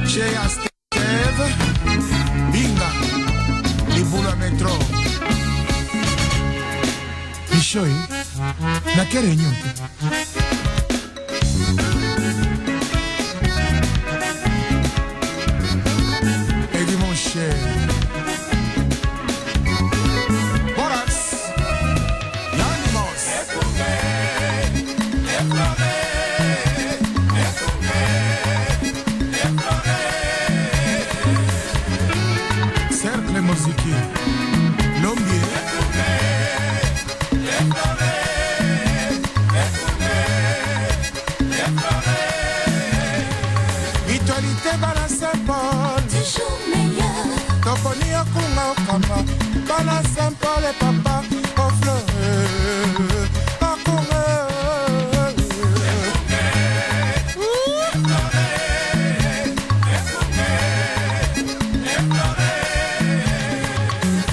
Chez Steve, Binga, Libula Metro. Ishoi, na kerenyo. Eddie mon cher. Borax, Yanimos. Cercle musique, Lombier. Mutualité Bana Saint-Paul, toujours meilleur. Toponi Okunga Okamba, Bana Saint-Paul et papa, Ofle, Okunga.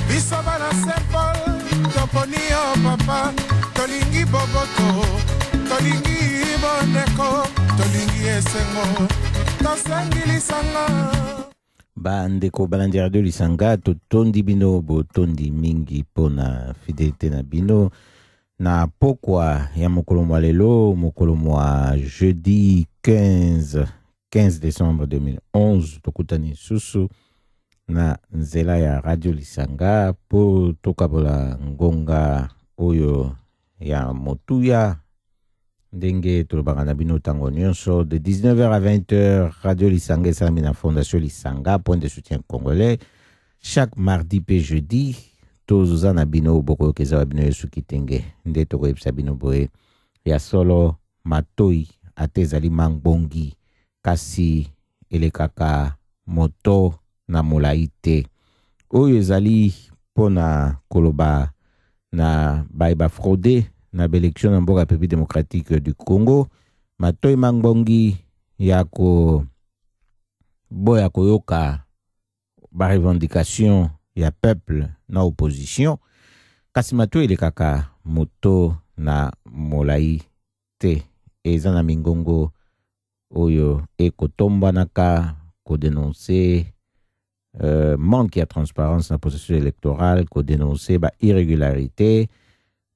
Biso Bana Saint-Paul, Toponi O papa, Tolingi Boboto, Tolingi Boneko, Tolingi Esengo. Bandeko balandi radio lisanga to tondi bino bo tondi mingi pona fidélité na bino na pokwa ya mokolo mwa lelo mokolo mwa jeudi 15 décembre 2011 tokutani susu na nzela ya radio lisanga po tokabola ngonga oyo ya motuya ndenge tolobanga na bino tango nyonso de 19h à 20h radio Lisanga esalami na fondation Lisanga point de soutien congolais chaque mardi pe jeudi tozoza na bino bokoyokeza wa bino yesu kitenge nde tokoyebisa bino boye ya solo matoi ate ezali mangbongi kasi elekaka moto na molai te oyo ezali mpona koloba na bayeba fraude na l'élection en République démocratique du Congo matoi mangbongi yako boya koyoka ba revendication ya peuple na opposition kasi matoi ile kaka moto na molai te eza na mingongo oyo ekotomba naka ko dénoncer manque ya transparence na processus électoral ko dénoncer ba irrégularité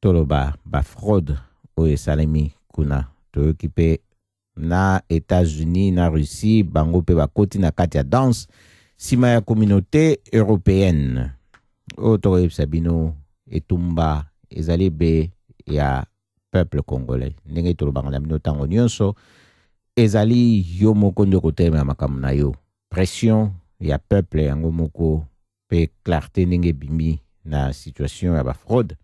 toloba ba fraude oyo esalemi kuna toyoki mpe na États-Unis na Russie bango mpe bakoti na kati ya danse nsima ya communauté européenne oyo tokoyebisa bino etumba ezali be ya peuple congolais ndenge tolobanga na bino ntango nyonso ezali yo moko nde kotelema makambo na yo pression ya peuple yango moko mpe clarté ndenge ebimi na situation ya bafraude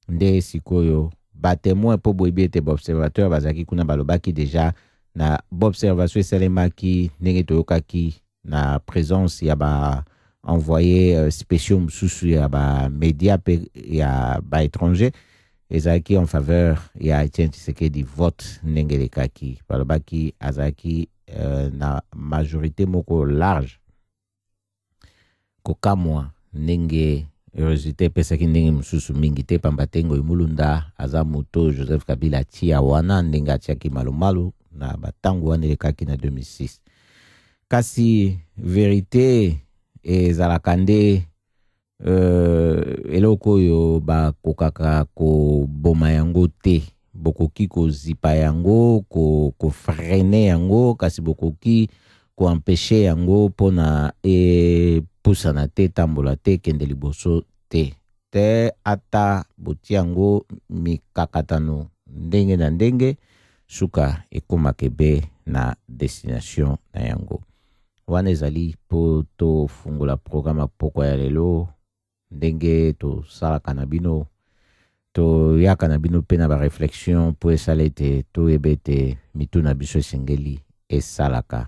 nde sikoyo batémoin po boyebi ete baobservateur bazalaki kuna balobaki deja na baobservation esalemaki ndenge toyokaki na présence ya baenvoyé spéciaux mosusu ya bamédia mpe ya baétranger ezalaki en faveur ya Etienne Tshisekedi vote ndenge elekaki balobaki azalaki na majorité moko large kokamwa ndenge résultat epesaki ndenge mosusu mingi te pamba tengo imulunda aza moto Joseph Kabila tia wana ndenge atiaki malumalu na batango wana elekaki na 2006 kasi vérité ezalaka nde eloko oyo bakokaka koboma yango te bokoki kozipa yango kofrene yango kasi bokoki koempêche yango mpona pusana te tambola te kende liboso te ata boti yango mikakatano ndenge na ndenge suka ekomaka be na destination na yango wana ezali po tofungola programme pokwa ya lelo ndenge tosalaka na bino toyaka na bino mpe na baréflexion po esala ete toyeba ete mitu na biso esengeli esalaka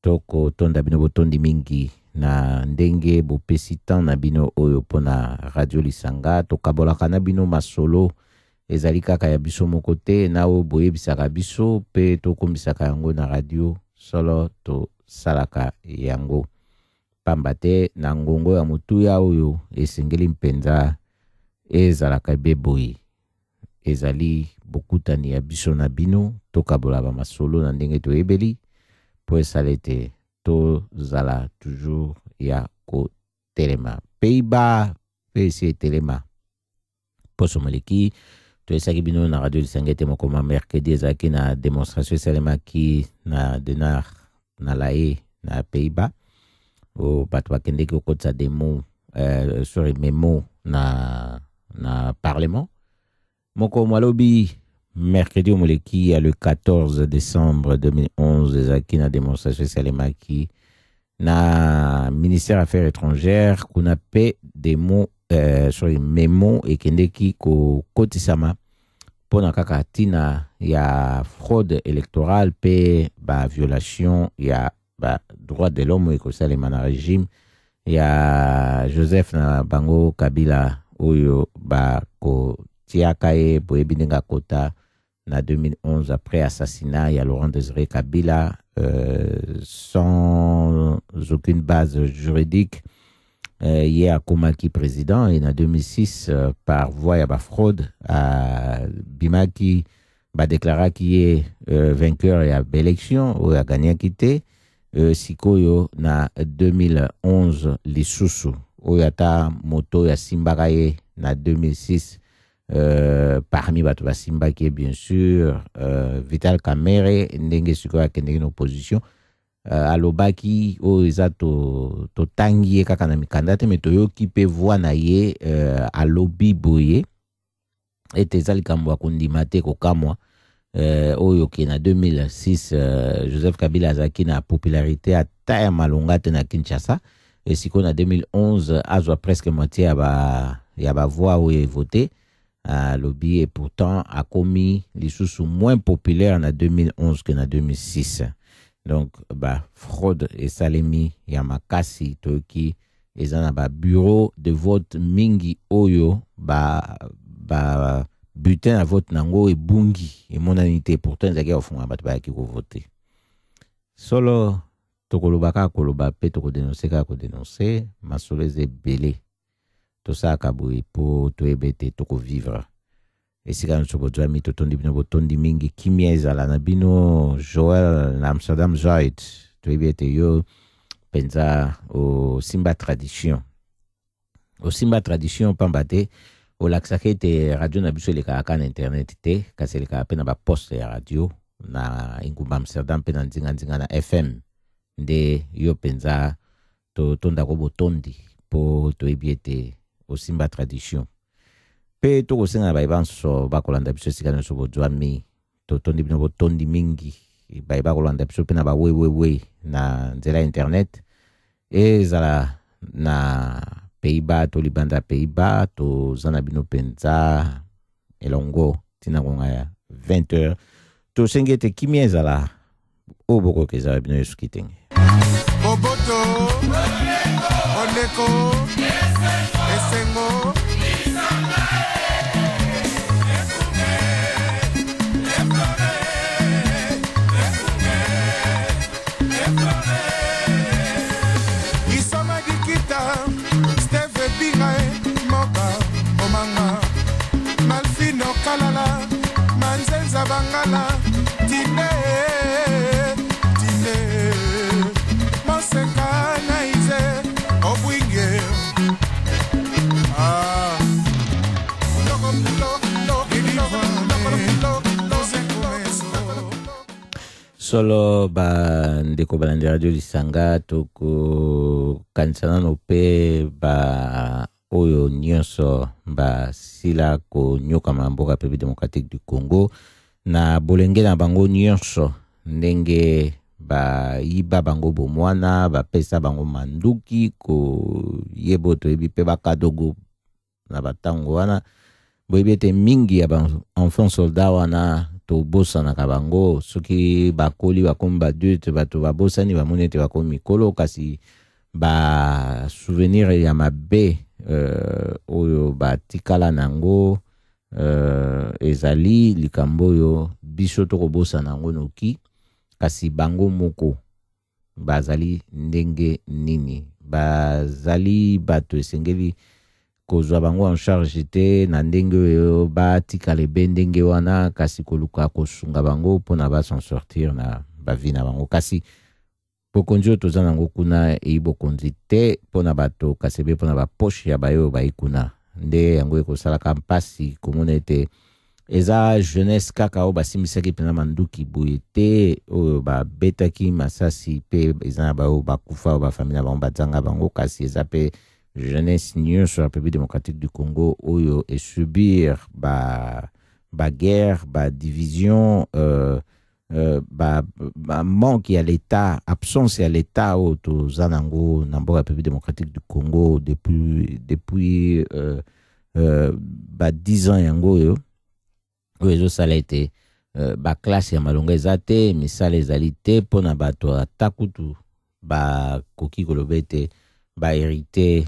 tokotonda bino botondi mingi na ndenge bopesi temps na bino oyo mpona radio Lisanga tokabolaka na bino masolo ezali kaka ya biso moko te na oyo boyebisaka biso mpe tokomisaka yango na radio solo tosalaka yango pamba te na ngongo ya motuya oyo esengeli mpenza ezalaka be boye ezali bokutani ya biso na bino tokabola ba masolo na ndenge toyebeli po esalete tozala toujours ya kotelema. Pays-Bas pe esi telema poso moleki toyesaki bino na radio Lisanga te moko mercredi ezalaki na démonstration esalemaki na denar na lae na Pays-Bas o bato bakendeki okotisa memo na parlement moko mwalobi mercredi omoleki ya le 14 décembre 2011 ezalaki na démonstration esalemaki na ministère affaires étrangères kuna pe memo ekendeki kokotisama pona kaka tina ya fraude électorale pe ba violation ya ba droit de l'homme ekosalema na régime ya Joseph na bango Kabila oyo ba kotiaka ye boyebi ndenge akota na 2011 après assassinat ya Laurent Désiré Kabila sans aucune base juridique il a komaki président et en 2006 par voie ya ba fraude bimaki ba déclara qui est vainqueur ya élection ou a gagné quitté sikoyo na 2011 lisusu oyata moto ya simbaka ye na 2006 parmi bato basimba qui est bien sûr Vital Kamerhe ndenge sikoyo akendeki na opposition alobaki o eza to tangi ye kaka na mikanda te me toyoki pe voix na ye alobi boye ete eza likambo ya kondima te kokamwa oyo ke na 2006 Joseph Kabila azalaki na popularité ata ya malonga te na Kinshasa et sikoyo na 2011 azwa presque moitié ya ba voix oyo evote alobi et pourtant akomi lisusu moins populaire na 2011 que na 2006. Donc, fraude et salemi ya makasi toki ezana bureau de vote mingi oyo bulletin à vote nango e bungi e monanité pourtant ezaki ofunga bato bayaki ko voter. Solo tokolobaka koloba pe tokodenoncer ka kodenoncer masolo ezebele tosaka boye po toyebete toko vivre. Esika nous sommes déjà mis totondi bino botondi mingi kimia ezala na bino Joël na Amsterdam Zoid toyebete yo penza o Simba Tradition pambate o laksake te radio na biso le kaka na internet te kasi le kaka pe na ba poste ya radio na ingumba Amsterdam pe na nzinga na FM nde yo penza tonda ko botondi po toyebete o Simba Tradition pe toko senga baibanso bakolanda biso sika nso bojwami totondi bino botondi mingi bakolanda biso pe na ba we na nzela internet ezala na Pays-Bas to libanda Pays-Bas to zana bino penza elongo tina konga ya 20h to sengete kimia ezala oboko keza bino yesukitenge Boboto Oneko Esengo Kalala, manzenza bangala, tine, moseka naize, obwinge. Solo ndeko balandi radio Lisanga toko kanisana no pe oyo nyonso sila ko nyoka mboka République démocratique du Congo na bolenge na bango nyonso ndenge yiba bango bomwana pesa bango manduki ko yebo to yebi pe bakadogo na batango wana boyebete mingi ya enfant soldat wana to bosa na kabango soki bakoli bakomba adulte bato babosani bamoni ete bakomi mikolo kasi souvenir ya mabe oyo batikala nango ezali likambo oyo biso tokobosa nango noki kasi bango moko bazali ndenge nini bazali bato esengeli kozwa bango en charge te na ndenge oyo batikala ebe ndenge wana kasi koluka kosunga bango mpona s'en sortir na bavi na bango kasi bokonzi oyo toza nango kuna eyi bokonzi te mpona bato kasebe mpona baposhe ya bayo bayi kuna nde yango ekosalaka mpasi komona ete eza jeunesse kaka oyo basimisaki mpena manduki boye te oyo babetaki masasi mpe eza na bayo bakufa oyo bafamili na bango bazanga bango kasi eza mpe jeunesse nyonso ya République démocratique du Congo oyo esubir baguerre badivision manque ya l'état absence ya l'état oyo toza nango na mboka ya République démocratique du Congo depuis 10 ans yango oyo ezosala ete baklasse ya malonga eza te misala ezali te mpona bato ata kutu bakoki koloba ete baherite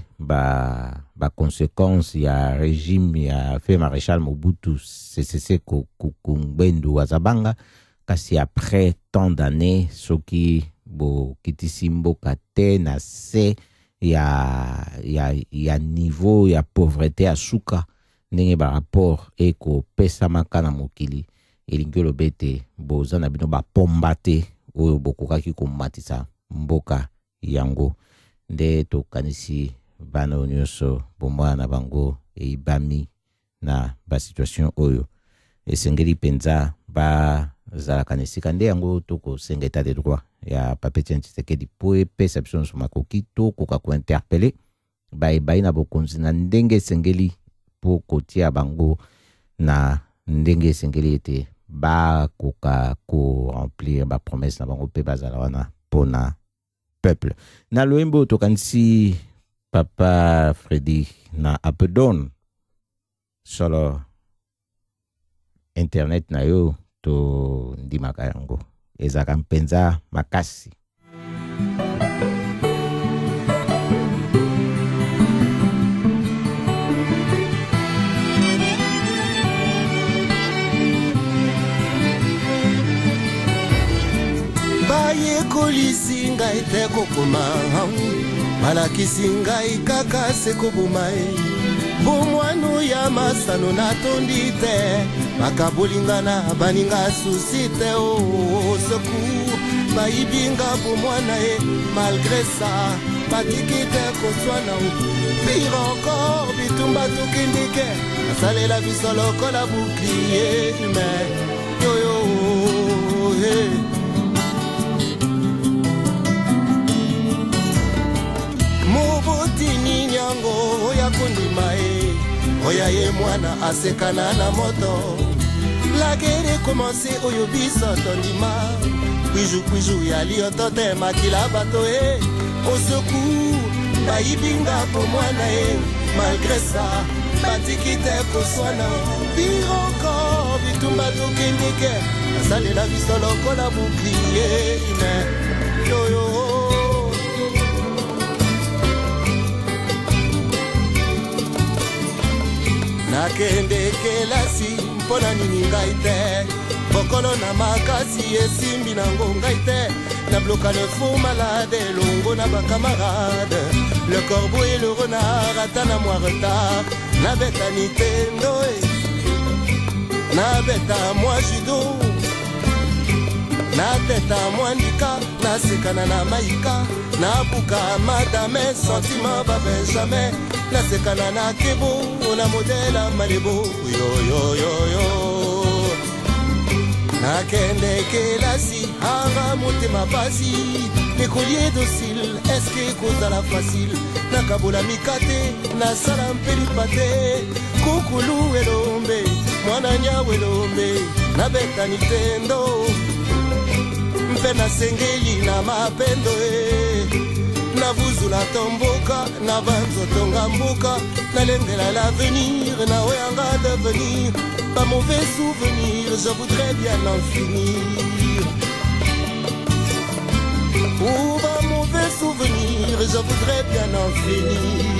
baconséquence ya régime ya fe maréchal Mobutu Sese Kungbendu azabanga kasi après tant d'années soki bokitisi mboka te na se ya niveau ya pauvreté ya suka ndenge barapport ekopesamaka na mokili elingi oloba ete boza na bino bapomba te oyo bokokaki komatisa mboka yango nde tokanisi bana nyonso bomwana na bango eibami na basituation oyo esengeli mpenza bazalaka na esika nde yango tokosenga etat de droit ya Papa Etienne Tshisekedi po epesa biso nyonso makoki tokoka kointerpele bayebai na bokonzi na ndenge esengeli po kotia bango na ndenge esengeli ete bakoka koremplir bapromese na bango mpe bazala wana mpona peuple. Na loyembo tokanisi Papa Freddy na Apedon solo internet na yo to ndimaka yango ezaka mpenza makasi. Bayekolisi ngai te kokoma balakisi ngai kaka sekoboma bomwano ya masano natondi te bakabolingana baninga susi te seku bayibinga bomwana malgré ça batiki te koswana pire encore bitumba tokindike asalela biso lokola bouclier humain yoyo mobotini nyango oya kondima oya ye mwana asekana na moto la guerre commencé oyo biso tondima kwiju ya lioto te makila bato au secours bayibinga po mwana malgré ça batiki te koswana pire encore bitumba tokindike asalela biso lokola bouclier humain yoyo nakende kelasi mpona nini ngai te bokolo na makasi esimbi nango ngai te nabloka le faux malade elongo na bakamarade le corbeau et le renard ata na mwa retard nabeta nintendo nabeta mwa judo nateta mwa ndika nasekana na maika nabuka madame sentiment babe jamais nasekana na kebo na modela malebo yoyoyoyo nakende kelasi anga motema pasi ekolier docile eske kozala facile nakabola mikate nasala mpelipa te kukulu elombe mwana nyawo elombe nabeta nintendo mpe nasengeli na mapendo navuzula tomboka na banzotonga mboka nalengela l'avenir na oyanga devenir pas mauvais souvenir je voudrais bien en finir pour un mauvais souvenir je voudrais bien en finir.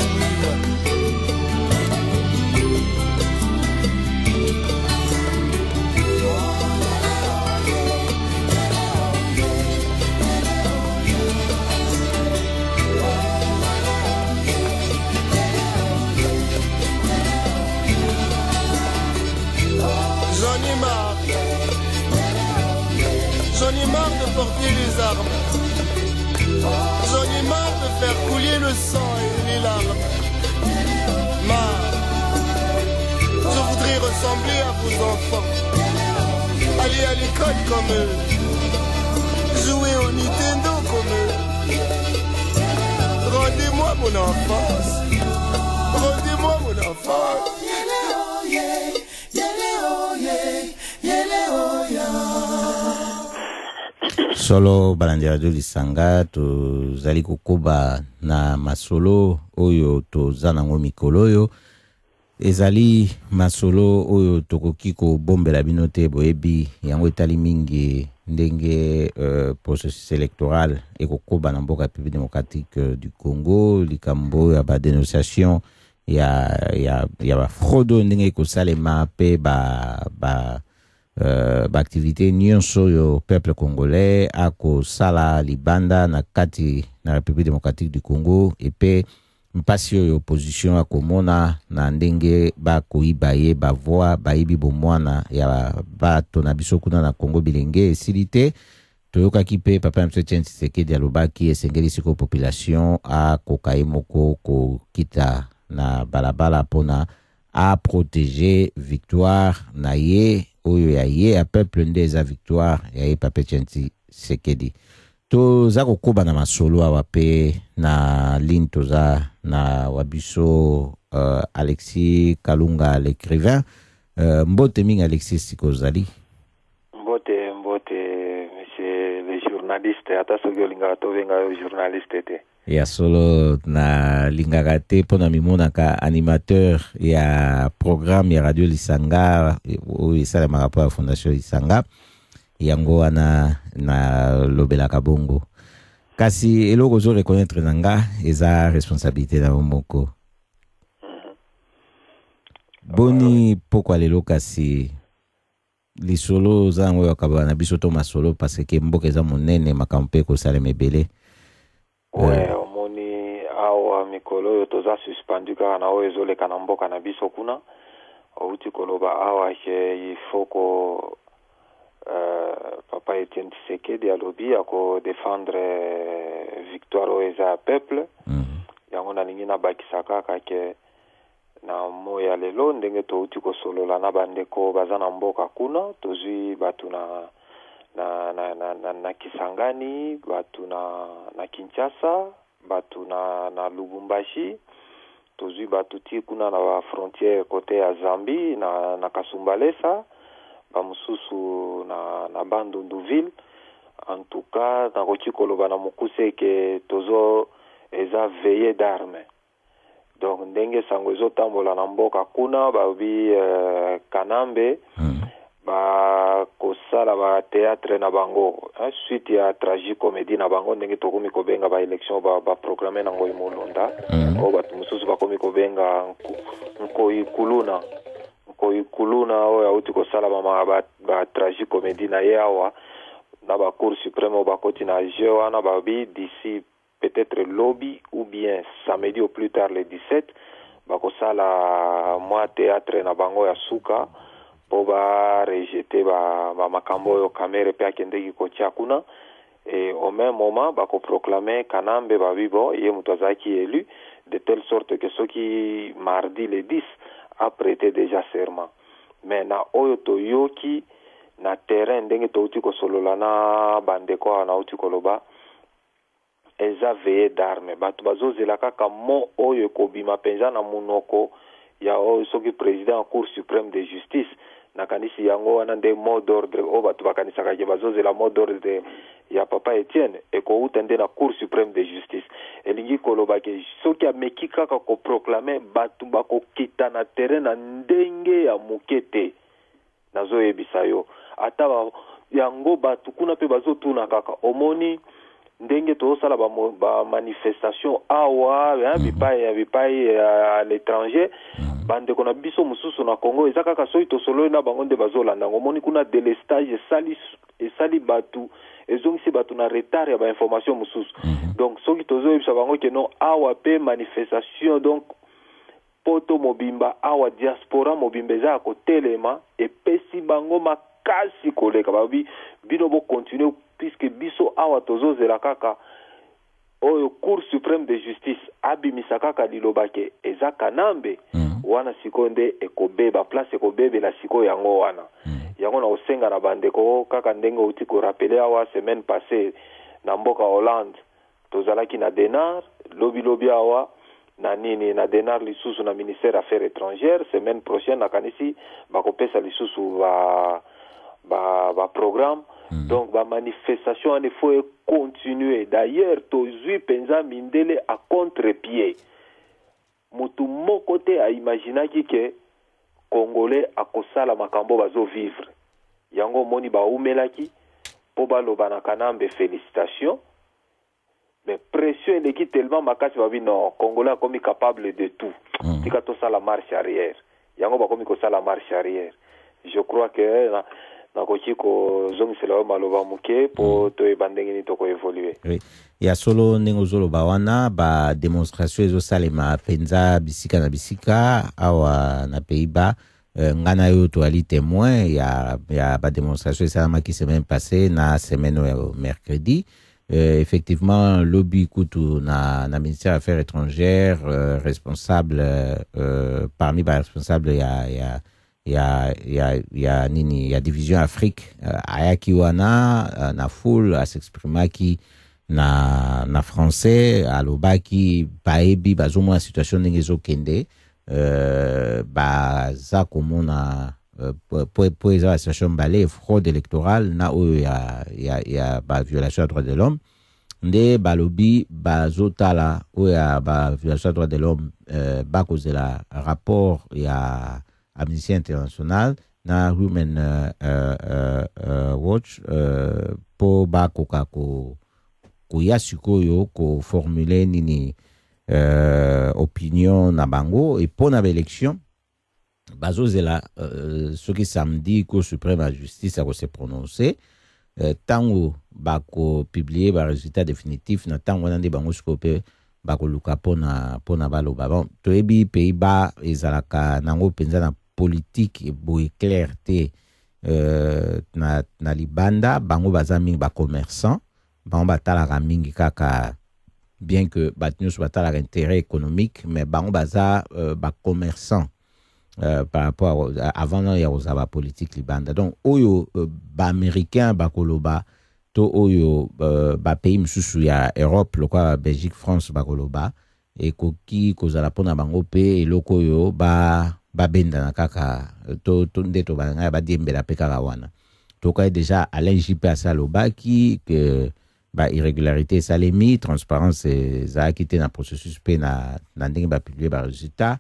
J'en ai marre de porter les armes. le sang et les larmes. Je voudrais ressembler à vos enfants, aller à l'école comme eux, jouer au Nintendo comme eux. Rendez-moi mon enfance, rendez-moi mon enfance. Solo Balandi Radio Lisanga tozali kokoba na masolo oyo toza nango mikolo oyo ezali masolo oyo tokoki kobombela bino te boyebi yango etali mingi ndenge processus électoral ekokoba na mboka République démocratique du Congo likambo ya ba dénonciation ya ba fraude ndenge ekosalema pe ba activité nyonso yo peuple congolais ako sala libanda na kati na République démocratique du Congo et pe mpasi yo opposition akomona na ndenge ba koyiba ye ba voix ba yibi bomwana ya bato na biso kuna na Congo bilenge esilite toyokaki pe papa Etienne Tshisekedi alobaki esengeli siko population a kokaye moko kokita na balabala pona a protéger victoire na ye oyo ya ye a peuple nde eza victoire ya ye papa Etienne Tshisekedi. Toza kokoba na masolo awa pe na ligne toza na wabiso Alexis Kalunga l'écrivain. Mbote mingi Alexis sikozali. Mbote monsieur le journaliste ata soki olingaka tobenga journaliste te. Ya solo na lingaka te pona mimonaka animateur ya programme ya Radio Lisanga oyo esalemaka po ya Fondation Lisanga yango wana na lobelaka bongo kasi eloko zo reconnaître nanga eza responsabilité na moko boni pokwa lelo kasi lisolo zango yakaba na biso to masolo parce que mboka eza monene makampe ko salema ebele. Ouais, omoni awa mikolo yo toza suspendu kaka na oyo ezoleka na mboka na biso kuna outi koloba awa ke il faut ko papa Etienne Tshisekedi alobi ako défendre victoire oyo eza ya peuple yango nalingi nabakisa kaka ke na moya lelo ndenge touti kosolola na bandeko baza na mboka kuna tozwi batu na Kisangani, batu na Kinshasa, batu na Lubumbashi, tozwi batu ti kuna na frontière côté ya Zambie na Kasumbalesa, ba mususu na Bandunduville. En tout cas, na koki koloba na mokuse ke tozo eza veillée d'armes. Donc ndenge sango ezotambola na mboka kuna babi Kanambe ba kosala ba théâtre na bango suite ya tragicomédie na bango ndenge tokomi kobenga ba élection ba programmer na ngoi molonda o batu mususu bakomi kobenga nkoi kuluna o ya uti kosala ba tragicomédie na yawa na ba cour suprême ba koti na jeu wana babi d'ici peut-être lobby ou bien samedi au plus tard le 17 ba kosala moi théâtre na bango ya suka po ba rejeter ba makambo yo kamere pe akendeki kotia kuna et au même moment ba ko proclamer Kanambe babibo ye mutazaki élu de telle sorte que ceux qui mardi le 10 a prêté déjà serment mais na oyo toyoki na terrain ndenge touti ko solola na bandeko na uti koloba eza veillée d'armes batu bazozela kaka mo oyo kobima penza na munoko ya oyo soki président en cour suprême de justice nakanisi yango wana nde mot d'ordre o batu bakanisaka ke bazozela mot d'ordre ya papa Etienne ekouta nde na cour suprême de justice elingi koloba ke soki ameki kaka koproclame batu bakokita na terrain na ndenge ya mokete nazoyebisa yo ata yango batu kuna mpe bazotuna kaka omoni ndenge tozosala ba manifestation awa bipai à l'étranger bandeko na biso mususu na Congo eza kaka soki tosolo na bango nde bazolanda ngomoni kuna délestage esali batu ezongisi batu na retard ya ba information mususu donc soki tozoyebisa bango ke non awa pe manifestation donc poto mobimba awa diaspora mobimba eza kotelema epesi bango makasi koleka babi bino bo continuer puisque biso awa tozozela kaka oyo Cour suprême de justice abimisaka kaka liloba ke eza kanambe wana sikoyo nde ekobeba place ekobebela sikoyo yango wana yango na osenga na bandeko kaka ndenge outi korapele awa semaine passée na mboka Hollande tozalaki na Denar lobi awa na nini na Denar lisusu na ministère affaires étrangères semaine prochaine nakanisi bakopesa lisusu ba programme donc ba manifestation il faut continuer d'ailleurs tozui penza mindele à contre-pied mutu moko te a imaginaki ke congolais akosala makambo bazo vivre yango moni ba umelaki po baloba na kanambe félicitations mais pression eleki tellement makasi babi non congolais a komi capable de tout tika to sala marche arrière yango ba komi ko sala marche arrière je crois que nakoki kozongisela maloba muke po toyeba ndenge nini tokoevolue. Oui. Ya solo ndenge ozoloba wana ba démonstration ezosalema penza bisika na bisika awa na Pays-Bas ngana yo toali témoin ya ba démonstration esalamaki semaine passée na semaine mercredi. Effectivement lobby kutu na ministère des Affaires étrangères responsable parmi ba responsable il y a division Afrique ayaki wana na full à s'exprimer qui na français alobaki paebi bazomona situation ndenge ezokende baza komona po eza la situation mbale fraude électorale na oyo ya ba violation ya droits de l'homme nde balobi bazotala oyo ya ba violation ya droits de l'homme bakozela rapport ya Amnesty International na Human Watch po bakoka koya sikoyo ko formuler nini opinion na bango et pour na élection bazozela soki samedi Cour suprême de justice a se prononcer tango bako publier ba résultat définitif na tango na nde bango sikope bakoluka pona baloba bon toyebi Pays-Bas ezalaka nango penza na politique boye clarté na libanda bango baza mingi ba commerçant bango batalaka mingi kaka bien que batnyos batalaka intérêt économique mais bango baza ba commerçant par rapport avant ya ozaba politique libanda donc oyo ba américain bakoloba to oyo ba pays msusu ya Europe lokwa Belgique France bakoloba et koki kozala pona bango pe eloko yo ba benda na kaka to ndeto banga ba diembela pe kaka wana to ka déjà Alain Juppé asaloba ki que ba irrégularité salemi transparence za quitté na processus pe na ndenge ba publier ba résultat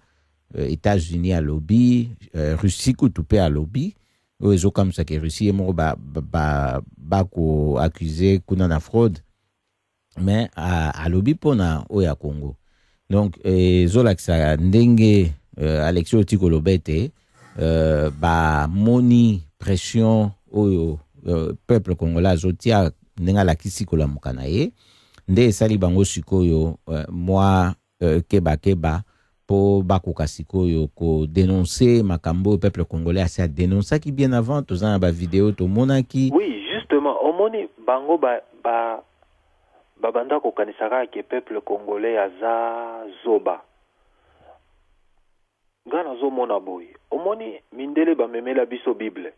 États-Unis à lobby Russie ko tout pe à lobby ozo comme ça que Russie mo ba ko accuser kuna na fraude mais à lobby pona oya Congo donc zolakisa ndenge Alexio Tikolobete ba moni pression oyo peuple congolais zotia nenga la kisikola mukanaye nde sali bango sikoyo moi keba po bakoka sikoyo ko dénoncer makambo peuple congolais a dénoncé qui bien avant tozana ba vidéo to monaki oui justement omoni bango ba banda ko kanisaka ke peuple congolais aza zoba ngana zo mona boy omoni mindele ba memela biso bible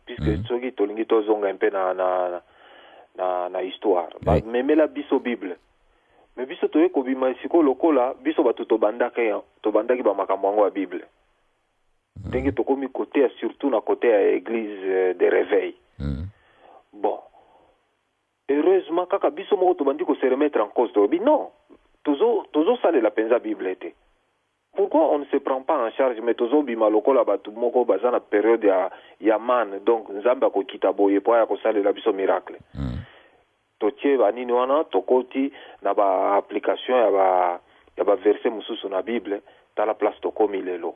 puisque soki tolingi tozonga mpe na histoire ba memela biso bible mais biso toye ko bima siko lokola biso batu to bandaki ba makambo yango ya bible ndenge tokomi côté surtout na côté ya église de réveil bon heureusement kaka biso moko to bandi ko se remettre en cause to non tozo sale la penza bible était. Pourquoi on ne se prend pas en charge mais tozo bima lokola batu moko bazana période ya man donc nzamba ko kitaboye po ya ko sale la biso miracle totie banini wana tokoti na ba application ya ba verset mususu na bible ta la place tokomi lelo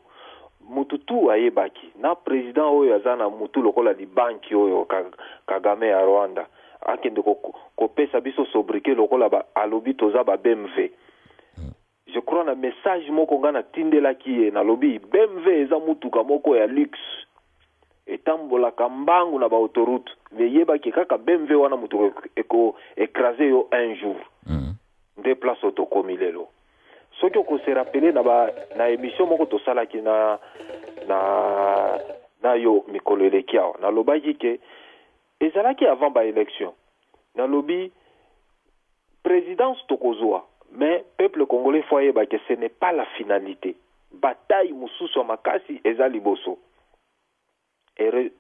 mututu ayebaki na président oyo azana mutu lokola di banki oyo Kagame ya Rwanda akende ko pesa biso sobriquet lokola ba alobi toza ba BMW. Je crois na message moko ngana tindela ki na lobi BMW eza mutuka moko ya luxe etambola kambangu na ba autoroute veyeba ki kaka BMW wana mutuka eko écraser yo un jour nde place otokomi lelo soki okose rappele na émission moko tosalaki na yo mikolo eleki awa nalobaki ke ezalaki avant baélection nalobi présidence tokozwa mais peuple congolais faut yeba que ce n'est pas la finalité bataille mususu ya makasi eza liboso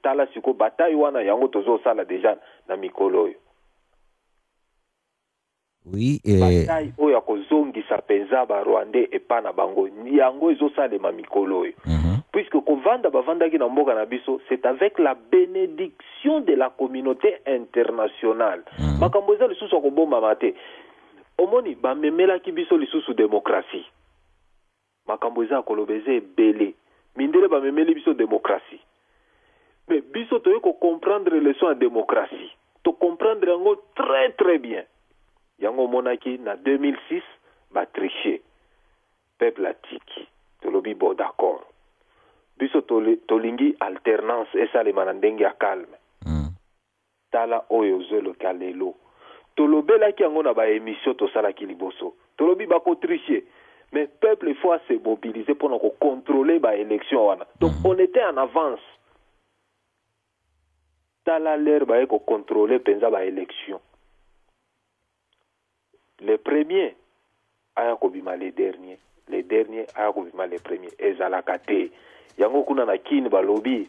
tala siko bataille wana yango tozosala deja na mikolo oyo oui bataille oyo akozongisa mpenza barwandais epa na bango yango ezosalema mikolo oyo puisque kovanda bavandaki na mboka na biso c'est avec la bénédiction de la communauté internationale makambo eza lisusu akobombama te omoni bamemelaki biso lisusu démocratie makambo eza akoloba eza ebele mindele bamemeli biso démocratie mais biso toye comprendre leçon ya démocratie to comprendre yango très très bien yango monaki na 2006 batricher peuple atiki tolobi bon d'accord biso tolingi alternance esalema na ndenge ya calme tala oyo zoloka lelo tolobelaki yango na baémission tosalaki liboso tolobi bakotricher mais peuple il faut se mobiliser pour contrôler baélection wana donc on était en avance tala l'air baye contrôler penza baélection les premiers aya kobima les derniers aya kobima les premiers ezalaka te yango kuna na kini balobi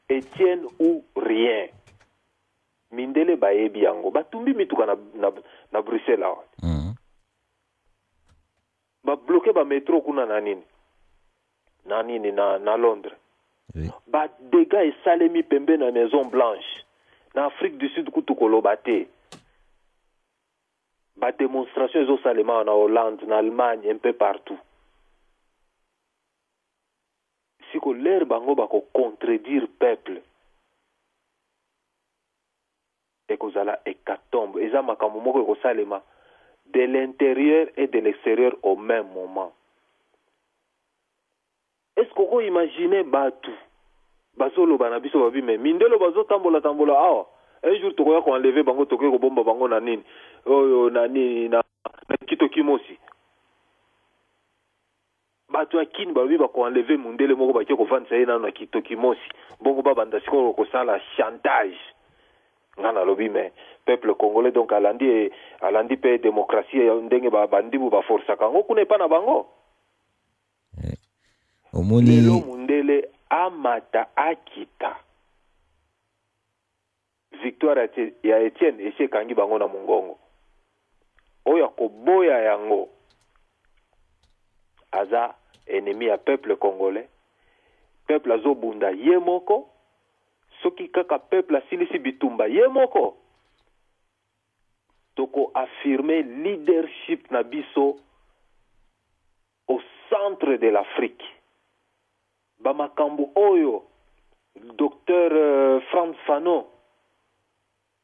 Etienne ou rien mindele bayebi yango batumbi mituka na Bruxelles awa babloke ba métro kuna na nini na Londres ba dégâts esalemi pembe na Maison Blanche na Afrique du Sud kutu koloba te ba démonstration ezosalema na Hollande na Allemagne un peu partout siko l'air bango bako contredire peuple ekozala hécatombe eza makambo moko ekosalema de l'intérieur et de l'extérieur au même moment. Est-ce qu'on peut imaginer batu bazolo banabiso babi mais mindelo bazo tambola awa un jour tokoya ko enlever bango tokoya ko bomba bango na nini oyo na nini na kitokimosi batu akini babi ba ko enlever mundele moko ba ko vendre ça na kitokimosi bongo ba banda siko ko sala chantage ngana lobi mais peuple congolais donc alandi pe démocratie ndenge ba bandibu ba force kango kuna pa na bango omoni lelo mundele amata akita victoire ya Etienne ese kangi bango na mungongo oya koboya yango aza ennemi ya peuple congolais peuple azobunda yemoko soki kaka peuple asilisi bitumba yemoko toko affirmer leadership na biso au centre de l'Afrique bamakambo oyo docteur Frantz Fanon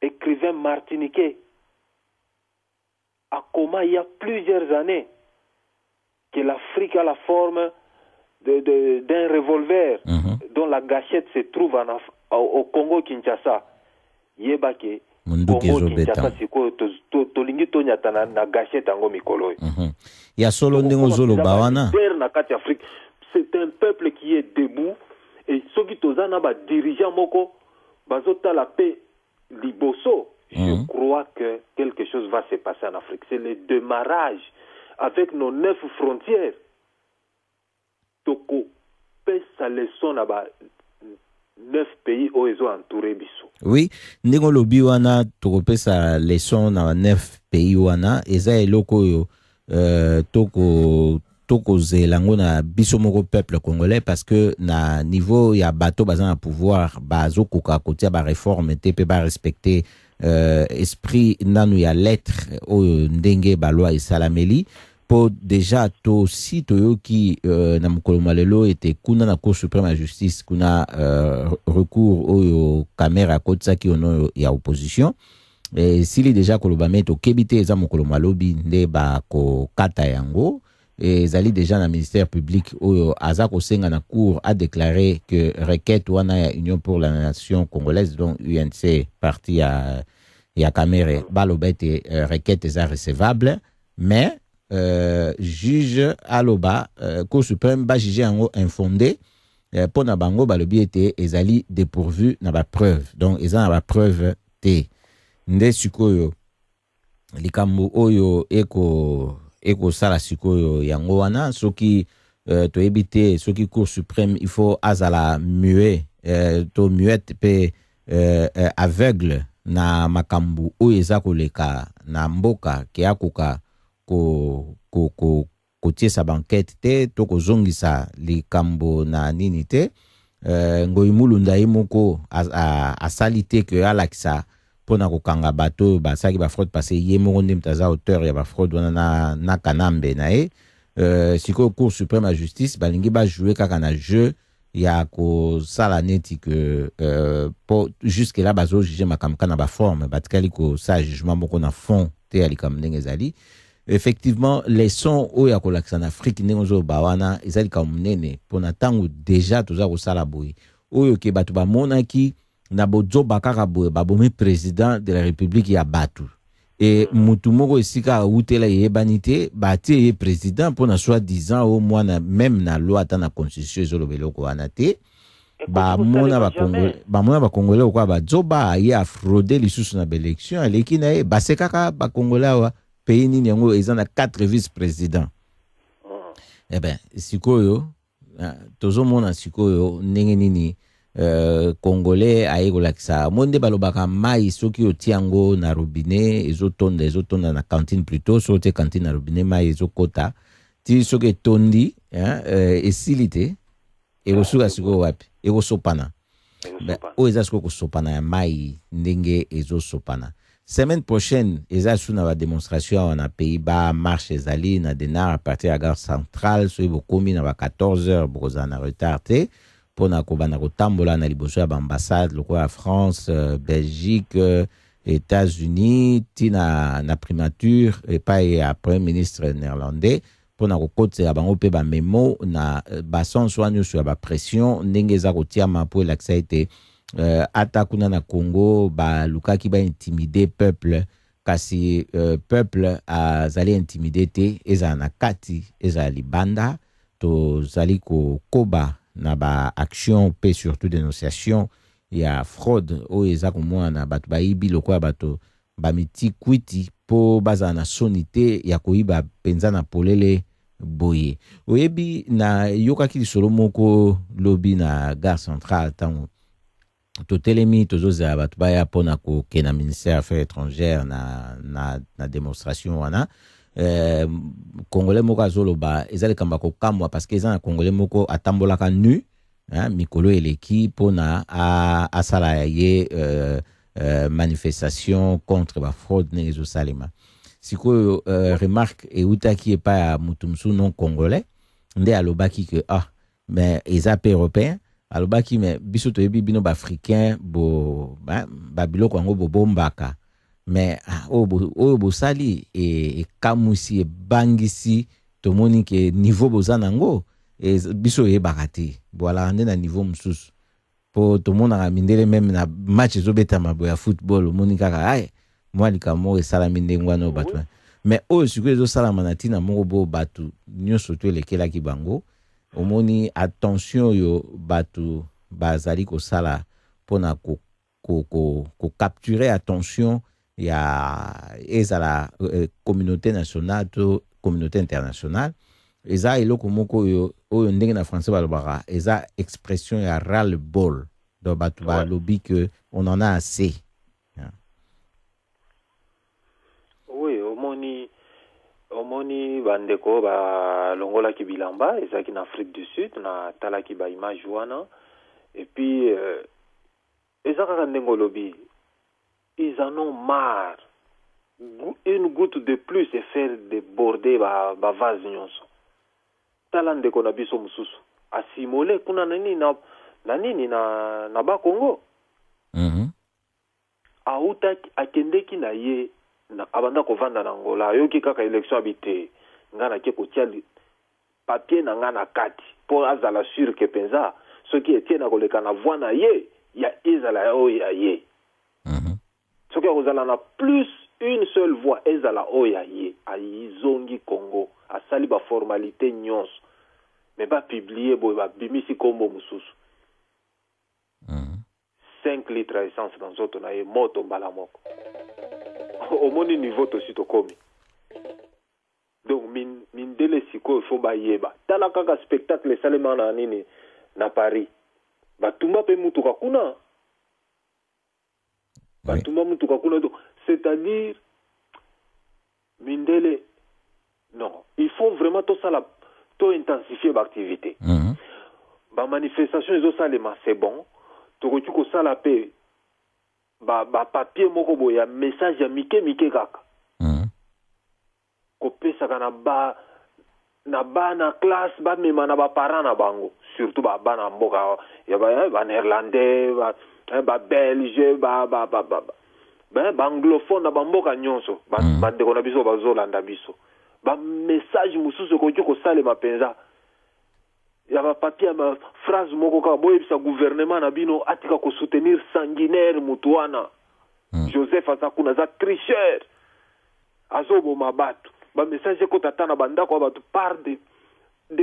écrivain martiniquais a comment il y a plusieurs années que l'Afrique a la forme d'un revolver dont la gâchette se trouve au Congo Kinshasa yebake Congo Kinshasa siko tolingi tonyata na gâchette ango mikolo ya solo ndengo zolo bawana na kati Afrique c'est un peuple qui est debout et soki tozana ba dirigeant moko bazota la paix liboso je crois que quelque chose va se passer en Afrique c'est le démarrage avec nos 9 frontières toko pesa leçon na ba 9 pays où ils ont entouré biso. Oui, ndingo lobi wana tokopesa leçon na 9 pays wana eza eloko yo toko zelango na biso moko peuple congolais parce que na niveau ya bato baza na pouvoir bazo koka kotia ba réforme te pe ba respecter esprit nanu ya lettre oyo ndenge ba loi esalameli po déjà to si toyoki na mokolo malelo ete kuna na Cour suprême ya justice kuna recours oyo kamera kotsaki ono ya opposition et s'il déjà koloba meto kebite eza mokolo malobi nde ba ko kata yango et zali déjà na ministère public oyo aza kosenga na cour a déclaré que requête wana ya Union pour la nation congolaise donc UNC parti ya ya kamere balobete requête eza recevable mais juge aloba cour suprême ba juger yango infondé pour na bango balobi ete ezali dépourvu na ba preuve donc eza na ba preuve te nde sikoyo likambo oyo eko sala sikoyo yango wana soki toyebi te soki cour suprême il faut azala muet to muette pe aveugle na makambu oyo eza koleka na mboka ke akoka kotiesa banquete te to kozongisa likambo na nini te Ngoi Mulunda ye moko asali te ke alakisa pona kokanga bato basaki ba fraude parce ye moko nde mtaza auteur ya ba fraude wana na kanambe na ye siko cour suprême à justice balingi ba jouer kaka na jeu ya ko sala neti que pour jusque là bazo juger makamka na ba forme batikali ko sa jugement moko na fond te alikam ndenge zali effectivement les sons oya ko laksa na Afrique ndenge zo bawana ezali ka munene pona tango déjà toza ko sala boy oyo ke batu ba monaki na bozo bakaka boy babomi président de la République ya batu et mutu moko esika utela yebanité batie ye président pona soi-disant au moins na même na loi ta na constitution ezolobelo ko wana te ba mona ba congolais ko ba zoba ya frauder lisusu na élection eleki na ye basekaka ba congolais wa pays nini yango ezana 4 vice-présidents eh ben sikoyo tozo mona sikoyo ndenge nini congolais ayekolakisa monde balobaka mai soki otiango na robinet ezotonda na cantine plutôt soki cantine na robinet mai ezokota ti soki etondi esilite ekosuka sikoyo wapi ekosopana oyo eza sikoyo kosopana ya mai ndenge ezosopana semaine prochaine eza suna ba démonstration na Pays-Bas marche ezali na Denar à partir ya gare centrale soki bokomi na ba 14h bokozala na retard te pona kobana kotambola na liboso ya ambassade lokola France, Belgique, États-Unis, tina na primature epai ya premier ministre néerlandais pona kokotela bango pe ba memo na bason soanyo sur ba pression ndenge eza kotiama po elakisa ete ata kuna na Congo ba lukaki ba intimider peuple kasi peuple azali intimider te eza na kati eza libanda to zali ko koba na ba action pe surtout dénonciation ya fraude o eza komwana bato bayibi lokola bato bamiti kwiti po baza na sonité ya koyiba penza na polele boye oyebi na yokaki lisolo moko lobi na gare centrale tango totelemi tozoza bato baya pona koke na ministère affaires étrangères na démonstration wana congolais moko azoloba ezali kamba kokamwa parce que eza na congolais moko atambolaka nu mikolo eleki pona asala ye manifestation contre ba fraude ndenge ezosalema sikoyo remarque eutaki epa ya mutu mosusu non congolais nde alobaki ke mais eza pe européen alobaki mais biso toyebi bino baafricain babiloko yango bobombaka mais oyo bosali ekamusi ebangisi tomoni ke niveau boza nango biso oyebaka te boalaka nde na niveau mosusu po tomonaka mindele meme na match ezobetama boya football omoni kaka mwa likambo moko esalami ndenge wana oyo bato mais oyo sikoyo ezosalama na ntina moko bo bato nyonso to elekelaki bango omoni attention oyo bato bazali kosala mpona kokapture attention ya ezala communauté nationale to communauté internationale eza eloko moko oyo ndenge na français balobaka eza expression ya ras le bol donc bato balobi que on en a assez. Oui, omoni bandeko balongolaki bilamba ezalaki na Afrique du Sud na talaki ba image wana et puis eza kaka ndenge olobi ils en ont marre une goutte de plus et faire déborder ba vase nyonso tala ndeko na biso mususu asimole kuna nini na ba Congo autaki akendeki na ye na abanda kovanda na Angola yoki kaka élection habité ngana ke kotia papier na ngana kati pour azala sûr que penza ce qui était na koleka na voix na ye ya izala o ya ye soki akozala na plus une seule voix ezala oyo aye ayizongi Congo asali baformalité nyonso me bapublie boye babimisi kombo mosusu 5 litres ya essence na nzoto na ye moto mbala moko omoni niveau tosi tokomi donc mindele sikoyo fo bayeba tala kaka spectacle esalema na nini na Paris batumba mpe mutuka kuna batumba mutuka kuna donc c'est-à-dire mindele non il faut vraiment tout ça to intensifier l'activité ba manifestation ezosalema c'est bon tokoki kosala pe ba papier moko boya message ya mike kaka kopesaka na classe ba mema na ba parents na bango surtout ba na mboka ya ba néerlandais ba belge ba anglophone na ba mboka nyonso ba ndeko na biso bazolanda biso ba message mususu koki kosalema penza ya ba papier ma phrase moko ka boyebisa gouvernement na bino atika ko soutenir sanguinaire mutuana Joseph Azakuna za tricheur azobo mabatu ba message ko tatana bandako ba par de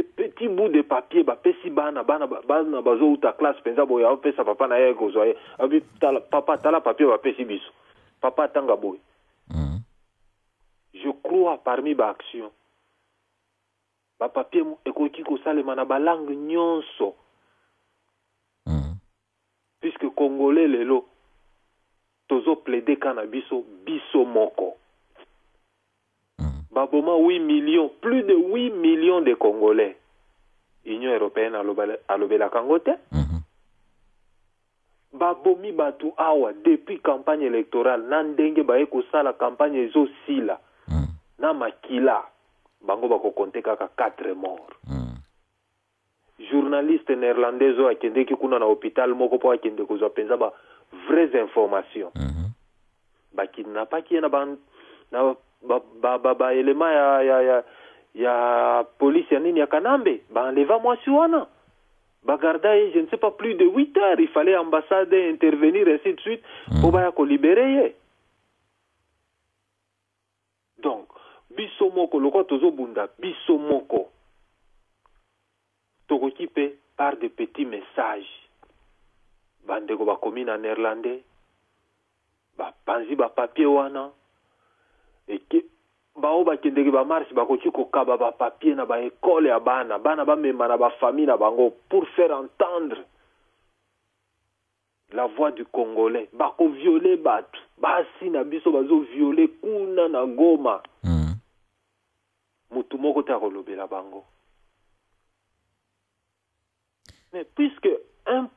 petits bouts de papier ba pesi bana bazo uta classe penza boya opesa papa na yego zoye abi tala papa tala papier ba pesi biso papa tanga boy je crois parmi ba action ba papier ekoki ko salema na ba langue nyonso puisque congolais lelo tozo plaider kana biso moko baboma 8 millions plus de 8 millions de congolais Union européenne alobela kangote babomi batu awa depuis campagne électorale na ndenge baye ko sala campagne ezo sila na makila bango bako compter kaka 4 morts journaliste néerlandais o akendeki kuna na hôpital moko po akende kozwa penza ba vraies informations bakidnapaki na ba elema ya police ya nini ya Kanambe enleva mwasi wana bagarda je ne sais pas plus de 8 heures il fallait ambassade intervenir ainsi de suite pour baya ko libérer donc biso moko loko tozo bunda biso moko tokoki pe par de petits messages bandeko bakomi na néerlandais bapanzi ba papier wana eke bao bakendeki ba marche bakoki kokaba ba papier na ba école ya bana ba mema na ba famille na bango pour faire entendre la voix du congolais bako violer batu basi na biso bazo violer kuna na Goma mutu moko ta kolobela bango. Mais puisque un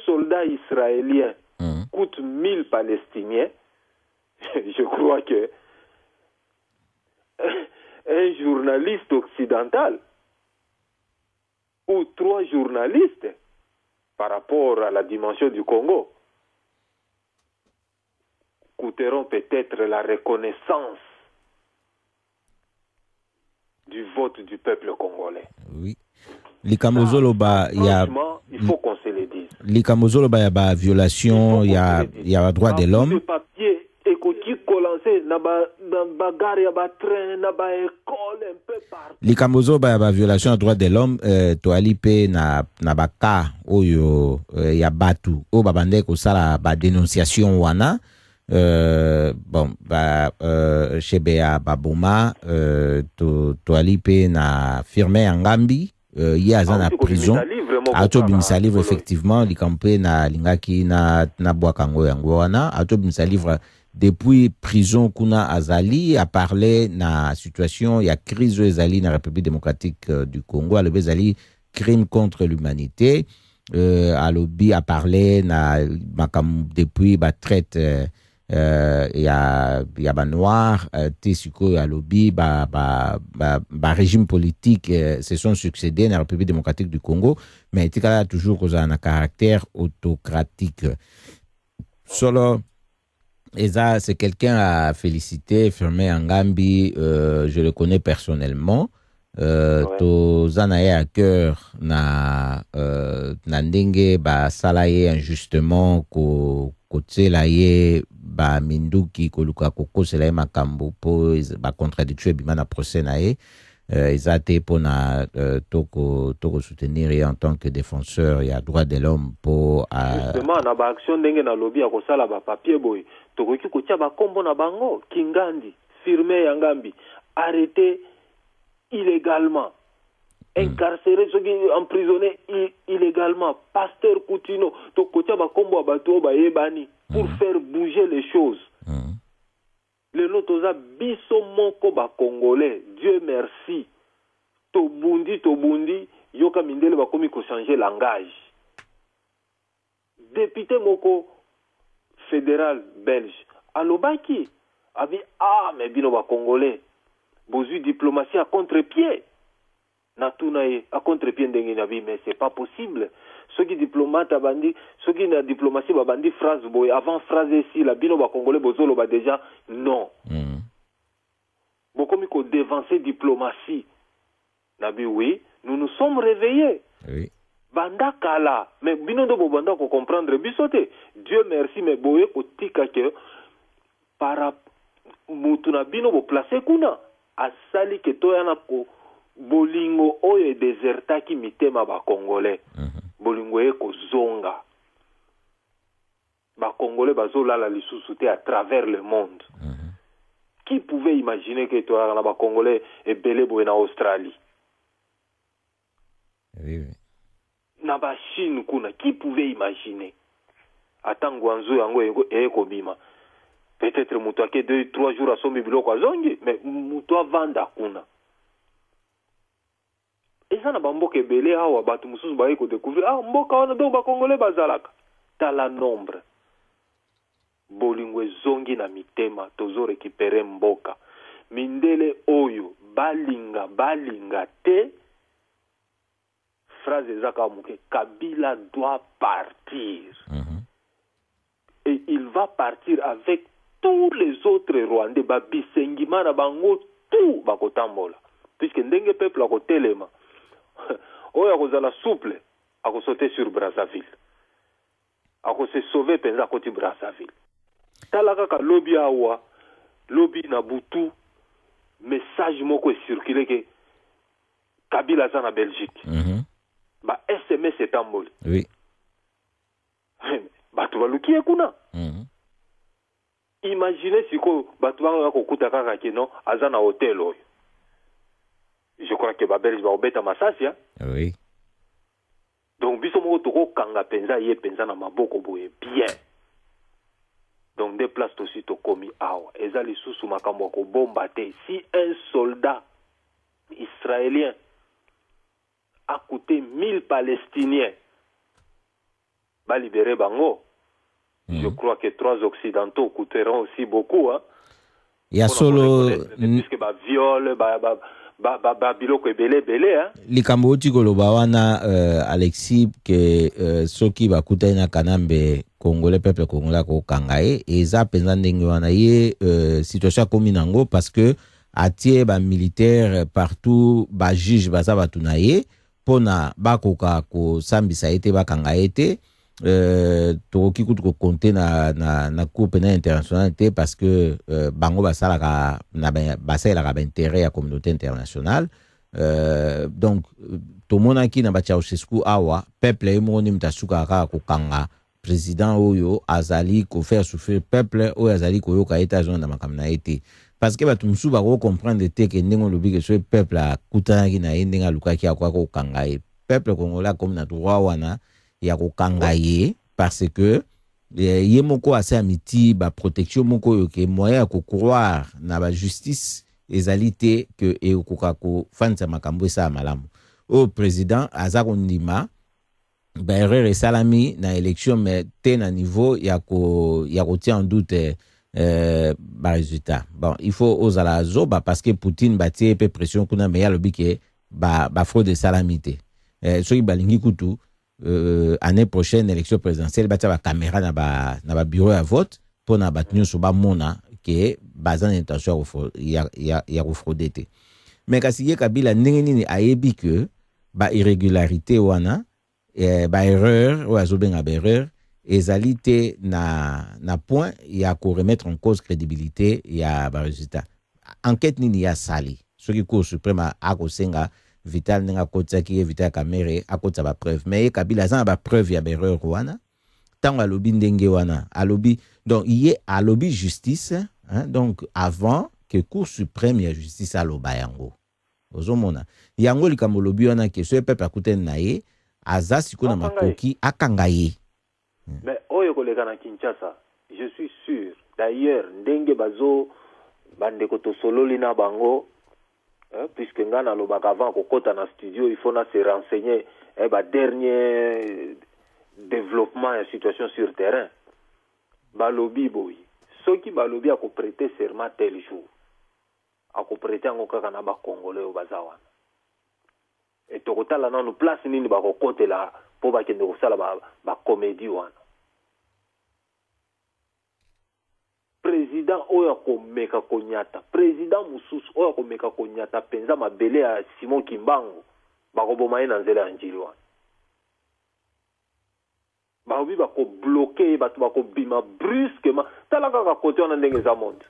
soldat israélien coûte 1000 Palestiniens, je crois que un journaliste occidental ou 3 journalistes par rapport à la dimension du Congo coûteront peut-être la reconnaissance du vote du peuple congolais. Oui. Likamozolo ba franchement, il faut qu'on se le dise. Likamozolo ba ya ba violation ya droit de l'homme. Le papier ekoti kolancer na gare ya ba train na ba école un peu partout. Likamozolo ba ya ba violation ya droit de l'homme to alipe na ba ka oyo ya batu o babande ko sala ba dénonciation wana chebe ya baboma to alipe na firme Ngambi ye aza na prison atobimisa livre effectivement likampe na lingaki na bwakango yango wana atobimisa livre depuis prison kuna azali a parlé na situation ya crise ezali na République démocratique du Congo alobi ezali crime contre l'humanité alobi a parlé na makam depuis ba traite ya ba noir tisiko ya lobby ba régime politique se sont succédés dans la République démocratique du Congo mais tikala toujours cause un caractère autocratique solo Eza c'est quelqu'un à féliciter Firmin Ngambi je le connais personnellement to zanaye à cœur na ndenge ba salaye injustement ko kote la ye ba minduki koluka kokosela ye makambo po ba contradiction ebima na procès na ye eza te mpona toko soutenir ye en tant que défenseur ya droit de l'homme po justement na baaction ndenge na lobi ya kosala bapapier boye tokoki kotia bakombo na bango Kingandi Firmin Yangambi arrêté illégalement incarcéré, emprisonné illégalement, Pasteur Coutinho, tokotia bakombo bato ba yebani pour faire bouger les choses. Le lotoza biso moko ba congolais, Dieu merci. Tobundi, yoka mindele bakomi ko changer langage. Député moko fédéral belge, alobaki abi mais bino ba congolais, bozu diplomatie à contre-pied. Natunaye à contre-pied ndenge nabi, mais c'est pas possible. Ceux qui diplomate abandi, ceux qui na diplomatie babandi phrase boy avant phrase ici la bino ba congolais bozolo ba déjà non. Bokomi ko dévancer diplomatie. Nabi oui, nous nous sommes réveillés. Oui. Banda kala, mais bino do banda ko comprendre bisote. Dieu merci mais boye ko tika que para mutuna bino bo placer kuna asali ke to yana ko bolingo oyo désertaki mitema ba congolais. Bolingo e ko zonga. Ba congolais bazolala lisusu te à travers le monde. Qui pouvait imaginer que toi na ba congolais et belé boye na Australie? Oui. Na ba Chine kuna, qui pouvait imaginer? Atango anzo yango eko bima. Peut-être muto ake 2-3 jours à sombi biloko azongi, mais muto vanda kuna. Et ça na bamboke belé awa batu mususu ba eko découvrir mboka wana do ba congolais bazalaka. Tala nombre. Bolingo zongi na mitema tozo récupérer mboka. Mindele oyo balinga te. Phrase ezaka muke Kabila doit partir. Et il va partir avec tous les autres Rwandais babisengima na bango tout bakotambola. Puisque ndenge peuple akotelema. Oyo akozala souple akosote sur Brazzaville. Akose sauver penza koti Brazzaville. Talaka ka lobby awa, lobby na butu, message moko circulé que Kabila za na Belgique. Ba SMS etamboli. Oui. Batu baluki ekuna. Imaginez siko batu banga kokuta kaka kino aza na hotel oyo. Je crois que ba Belge ba obeta masasi ya. Oui. Donc biso moko toko kanga penza ye penza na maboko boye bien. Donc des places aussi to komi awa. Ezali susu makambo ko bomba te. Si un soldat israélien a coûté 1000 Palestiniens va libérer Bango. Je crois que 3 Occidentaux coûteront aussi beaucoup. Hein. Il y a solo... Puisque ba viol, ba biloko belé, hein. Likambo tikoloba wana Alexis que soki bakuta na kanambe congolais peuple congolais ko kangaye eza penza ndenge wana ye situation komi nango parce que atie ba militaire partout ba juge baza batunaye pona bakoka ko sambisa ete bakanga ete tokoki kutu ko compter na cour pénale internationale te parce que bango basalaka na basalaka ba intérêt ya communauté internationale donc to monaki na ba Ceausescu awa peuple emoni mtasuka ka ko kanga président oyo azali ko faire souffrir peuple oyo azali ko yoka États-Unis na makamna ete parce que batu musu ba ko comprendre te que ndenge lobi que ce peuple a kutanaki na ndenge alukaki akwa ko kanga e peuple congolais comme na droit wana ya ko kanga ye parce que ye moko ase amiti ba protection moko yo ke moyen ko croire na ba justice ezali te que e ko ko fanza makambo esa malamu au président azako ndima ba erreur salami na élection mais te na niveau ya ko tient en doute ba résultat. Bon, il faut osala zoba parce que Poutine batie peu pression kuna mais ya lobi ke ba fraude salamité. Soki balingi kutu année prochaine élection présidentielle batia ba caméra na ba bureau à vote pour na batnyo so ba mona ke bazan intention ya frauder te. Mais kasi ye Kabila ndenge nini ayebi que ba irrégularité wana ba erreur ou azobenga ba erreur ezali te na point ya ko remettre en cause crédibilité ya ba résultat. Enquête nini ya sali soki cour suprême akosenga Vital Nenga Kotsaki Vital Kamerhe akotsa ba preuve mais Kabila za ba preuve ya erreur wana tango alobi ndenge wana alobi donc yé alobi justice hein, donc avant que cour suprême ya justice aloba yango ozomona yango likambo lobi wana ke so pepe akutene na ye aza siko na makoki akanga ye. Mais oyo koleka na Kinshasa je suis sûr d'ailleurs ndenge bazo bandeko to sololi na bango puisque ngana lobaka avant kokota na studio il faut na se renseigner dernier développement et situation sur terrain balobi boy soki balobi ako prêter serment tel jour ako prêter ngo kaka na ba congolais o bazawana et tokotala na no place nini ba kokotela po ba kende kosala ba comédie wana président oyo akomeka konyata président mususu oyo akomeka konyata penza mabele ya Simon Kimbangu bakoboma ye na nzela ya njili wana baobi bakobloke bato bakobima brusquement tala kaka kote wana ndenge eza monde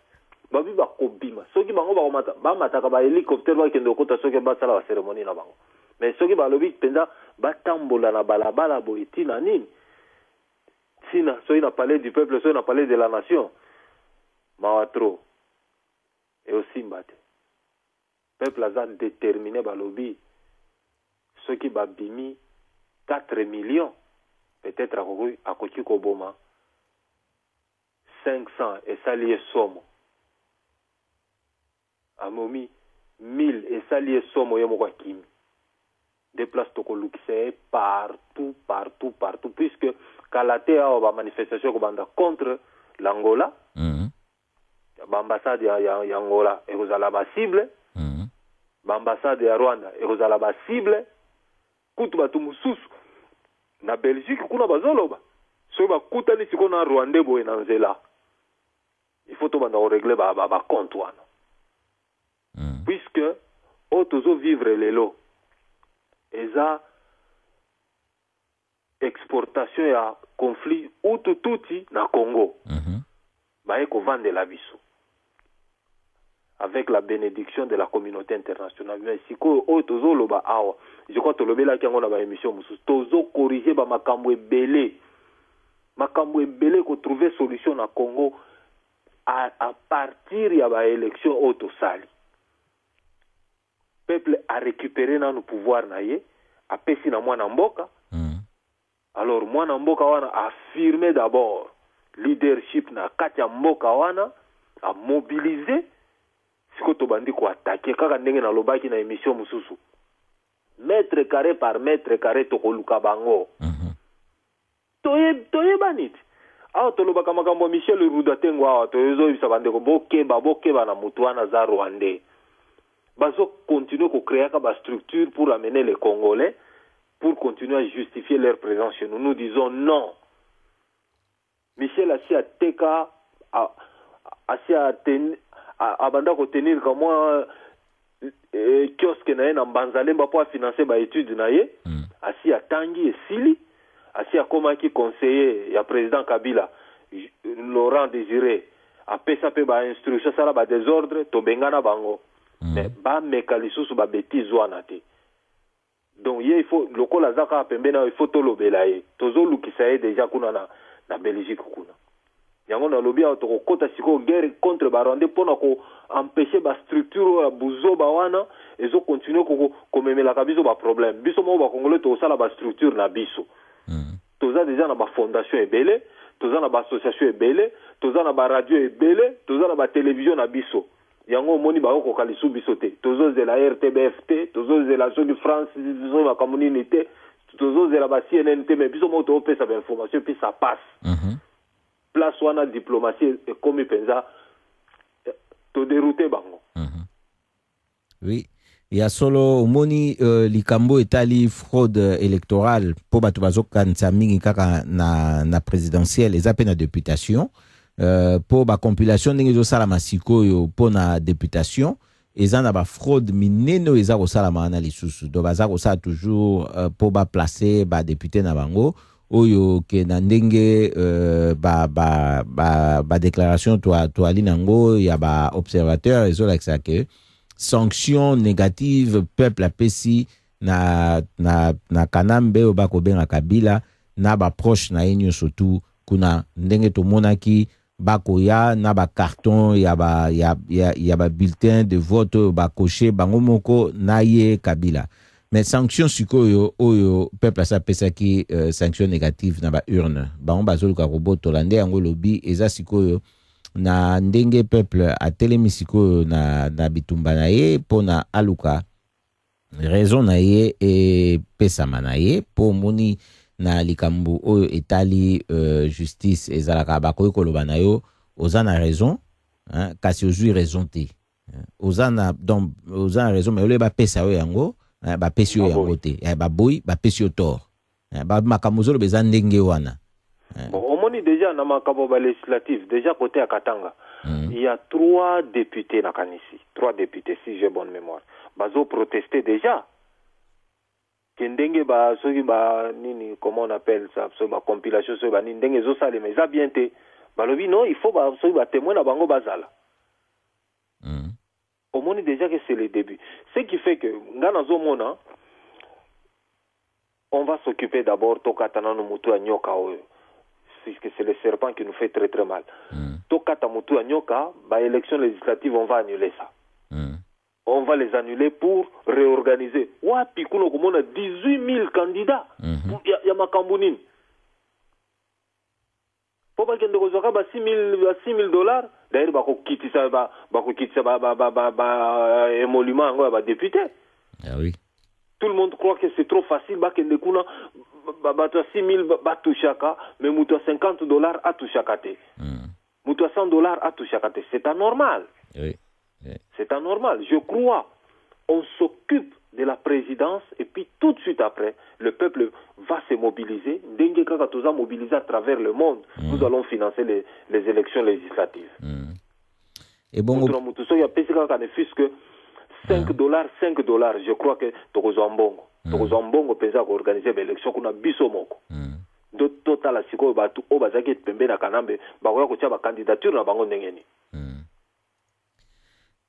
baobi bakobima soki bango bamataka bahélicoptère bakende kokota soki basala baceremonie na bango mais soki balobi penza batambola na balabala boye tina nini tina soki na palais du peuple soki na palais de la nation Mawatro et aussi mbate peuple aza déterminé balobi ceux qui babimi 4 millions peut-être à koki koboma 500 et salié somme amomi 1000 et salié somme yemo kwa kimi des places toko lukise partout puisque kalate a ba manifestation ko banda contre l'Angola l'ambassade ya Angola ekozala ba cible l'ambassade ya Rwanda ekozala ba cible kutu batu mususu na Belgique kuna bazoloba so ba kutani siko na Rwanda boye na nzela il faut to banda régler ba compte wana puisque otozo vivre lelo eza exportation ya conflit utututi na Congo baye ko vendre la biso avec la bénédiction de la communauté internationale. Mais si ko tozo loba awa, je crois to lobela kiango na ba émission musu tozo corriger ba makambo ebele ko trouver solution na Congo à partir ya ba élection auto sali. Peuple a récupéré na no pouvoir na ye, a pesi na mwana mboka. Alors mwana mboka wana affirmer d'abord leadership na kati ya mboka wana, a mobiliser siko to bandi ko attaquer kaka ndenge na lobaki na émission mususu mètre carré par mètre carré to koluka bango toye banit awa to lobaka makambo Michel Rudatengo awa to yozo bisa bande ko bokeba na mutu wana za Rwandais bazo continuer ko créer ka ba structure pour amener les Congolais pour continuer à justifier leur présence chez nous. Nous disons non. Michel Assia Teka abanda ko tenir comme moi kiosque na ye na Mbanzalemba pour financer ba étude na ye asi atangi esili asi akomaki conseiller ya président Kabila Laurent Désiré apesa pe ba instruction sala ba désordre to bengana bango mais ba meka lisusu ba bêtise wana te donc il faut lokola zaka pembena il faut to lobela ye tozo lukisa ye déjà kuna na Belgique kuna yango na lobby auto kota siko guerre contre Barwande pona ko empêcher ba structure ya buzoba wana ezo continuer ko memela kabiso ba problème biso mo ba congolais to sala ba structure na biso toza déjà na ba fondation ebele toza na ba association ebele toza na ba radio ebele toza na ba télévision na biso yango moni ba ko kalisu biso te tozo de la RTBF tozo de la zone de France tozo ba communauté tozo de la ba CNN mais biso mo to pesa ba information puis ça passe place wana diplomatie et comme penza to dérouter bango. Oui, il y a solo moni likambo etali fraude électorale po bato bazokanisa mingi kaka na présidentielle eza pe na députation po ba compilation ndenge ezosala masiko yo po na députation eza na ba fraude mineno eza kosalama na lisusu do baza kosala toujours po ba placer ba député na bango oyo ke na ndenge ba déclaration toali nango ya ba observateur ezolakisa ke sanction négative peuple apesi na kanambe oyo bakobenga Kabila na baproche na ye nyonso tu kuna ndenge tomonaki bakoya na bakarton ya ba bulletin de vote oyo bakoshe bango moko na ye Kabila. Mais sanction sikoyo oyo peuple asa pesaki sanction négative na ba urne bango bazoluka kobotola nde yango lobi eza sikoyo na ndenge peuple atelemi sikoyo na bitumba na ye pona aluka raison na ye e pesama na ye po moni na likambo oyo etali justice ezalaka bakoki koloba na yo oza na raison kasi ozwi raison te oza na raison mais oleba pesa yo yango bapesi yo yango te baboyi bapesi yo tort makambo ozoloba eza ndenge wana. Omoni déjà na makambo ba législative déjà côté à Katanga il y a 3 députés na Kanisi 3 députés si j'ai bonne mémoire bazo protester déjà kendenge ba soki ba nini comment on appelle ça so ba compilation so ba nini ndenge zo sale mais ça bien te balobi non il faut ba soki ba témoin na bango bazala. Au moins déjà que c'est le début. Ce qui fait que ngana zo mona on va s'occuper d'abord tokatana no mutu a nyoka oyo puisque c'est le serpent qui nous fait très très mal. Tokata mutu a nyoka ba élection législative on va annuler ça. On va les annuler pour réorganiser. Wapi kuno komona 18 000 candidats. Ya makambo nini? Po ba kende kozoka ba $6,000 d'ailleurs bakokitisa émolument ngo ba député. Ah oui. Tout le monde croit que c'est trop facile ba kende kuna ba 6,000 ba touchaka mais muto $50 a touchaka te. Muto $100 a touchaka te. C'est anormal. Oui. C'est anormal. Je crois on s'occupe de la présidence et puis tout de suite après le peuple va se mobiliser. Dengue kaka toza mobilisé à travers le monde. Nous allons financer les élections législatives. Et bon il y a ne fût que $5, je crois que Tokozambongo. Tokozambongo pensa organiser l'élection qu'on a bisomoko. Do total la siko batu o bazaki pembe na kanambe bakoya ko tia ba candidature na bango ndengeni.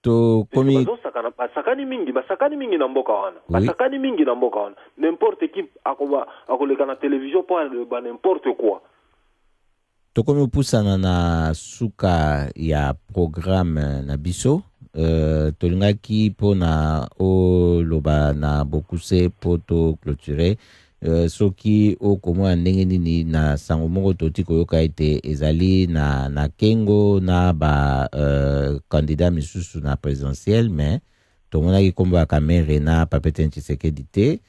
To komi basakani mingi na mboka wana. Basakani mingi na mboka wana. N'importe qui akoleka na télévision pour n'importe quoi. To komi pusana na suka ya programme na biso tolingaki pona o loba na bokuse poto clôturer soki okomona ndenge nini na sango moko toti koyoka ete ezali na kengo na ba candidat misusu na présidentielle mais tomonaki kombo ya Kamere na Papete Tshisekedi te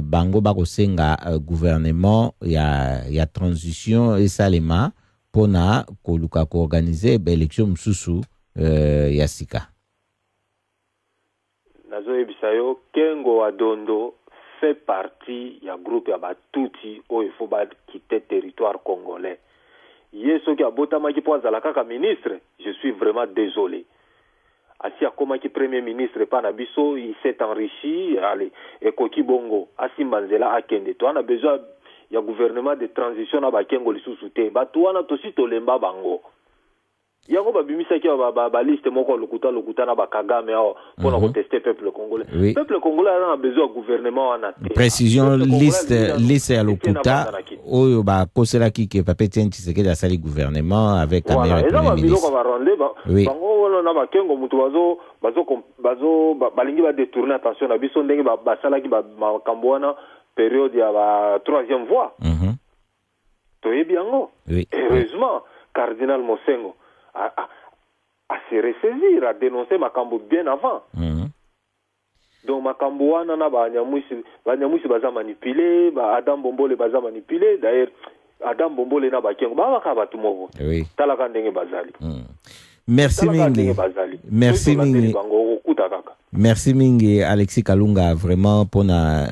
bango bakosenga gouvernement ya transition esalema pona koluka koorganize baélection misusu ya sika. Nazo ebisayo kengo wa dondo fait partie ya groupe ya batuti o il faut ba quitter territoire congolais. Yeso ki abotama ki po azala kaka ministre, je suis vraiment désolé. Asi akoma ki premier ministre pa na biso, il s'est enrichi, allez, et koki bongo, asi mbanzela akende. To ana besoin ya gouvernement de transition na ba kengo lisusu te. Ba to ana tosi tolemba bango. Yango babimisaki ba liste moko lokuta na ba Kagame pour contester peuple congolais. Oui. Peuple congolais a besoin de gouvernement wana te. Précision liste ya lokuta oyo ba koselaki ke Papete Tshisekedi asali gouvernement avec Kamere premier ministre. Oui. Bango wana na ba kengo mutu bazo balingi ba détourner attention na biso ndenge ba salaki ba makambo wana période ya ba troisième voie. Toyebi yango. Oui. Heureusement Cardinal Mosengo à se ressaisir, à dénoncer Makambo bien avant. Donc Makambo wana na banyamusi baza manipulé, Adam Bombole baza manipulé. D'ailleurs Adam Bombole na bakengo baka batu moko. Oui. Talaka ndenge bazali. Merci mingi. Merci mingi. Merci mingi Alexis Kalunga vraiment pour na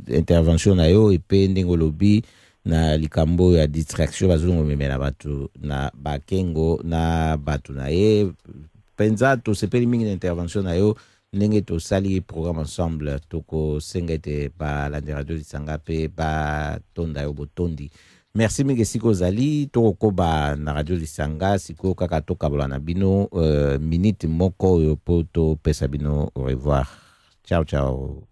intervention na yo et pe ndingo lobi na likambo ya distraction bazungu memela batu na bakengo na batu na ye penza to sepeli mingi na intervention na yo ndenge tosali programme ensemble tokosenga ete balandi radio lisanga mpe batonda yo botondi. Merci mingi esika ozali tokokoba na radio lisanga sikoyo kaka tokabola na bino minute moko oyo mpo topesa bino au revoir. Ciao ciao.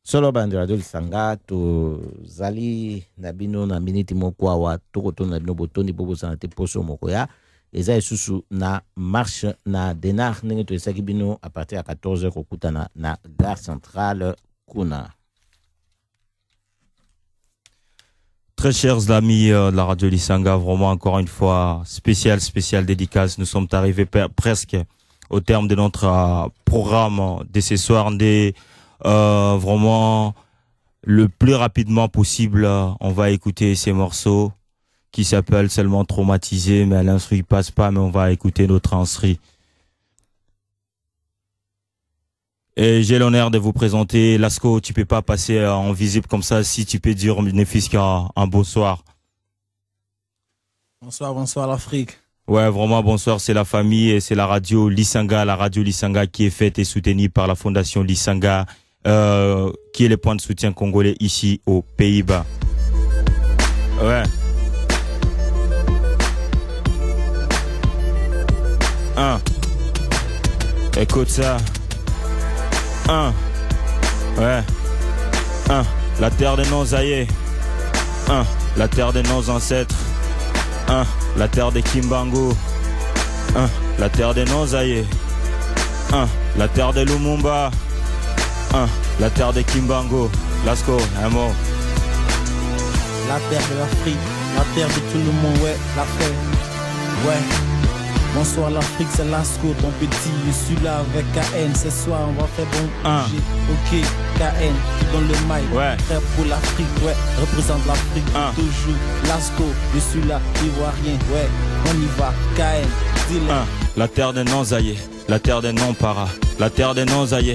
Solo balandi radio lisanga tozali na bino na minute moko awa tokotonda na bino botondi mpo bozala te poso moko ya eza esusu na marche na Denar ndenge toyesaki bino à partir ya 14h kokutana na gare centrale kuna. Très chers amis de la radio Lisanga, vraiment encore une fois, spécial dédicace. Nous sommes arrivés presque au terme de notre programme de ce soir. Vraiment, le plus rapidement possible, on va écouter ces morceaux qui s'appellent seulement Traumatisé, mais l'instru il passe pas, mais on va écouter notre instru. Et j'ai l'honneur de vous présenter Lasco. Tu peux pas passer en visible comme ça. Si tu peux dire ne fût-ce qu'un bonsoir. Bonsoir l'Afrique. Ouais, vraiment bonsoir. C'est la famille et c'est la radio Lisanga qui est faite et soutenue par la fondation Lisanga, qui est le point de soutien congolais ici aux Pays-Bas. Ouais. Écoute ça. Ouais. La terre de nos aïeux. La terre de nos ancêtres. La terre de Kimbangu. La terre de nos aïeux. La terre de Lumumba. La terre de Kimbangu. Lasco, un mot. La terre de l'Afrique, la terre de tout le monde, ouais, la paix. Ouais. Bonsoir l'Afrique, c'est Lasco, ton petit, je suis là avec KN. Ce soir, on va faire bon bouger. Ok, KN, tu donnes le mail. Ouais. Frère pour l'Afrique, ouais. Représente l'Afrique toujours. Lasco, je suis là, ivoirien, ouais. On y va, KN, dis-le. La terre de nos aïeux, la terre de nos paras, la terre de nos aïeux.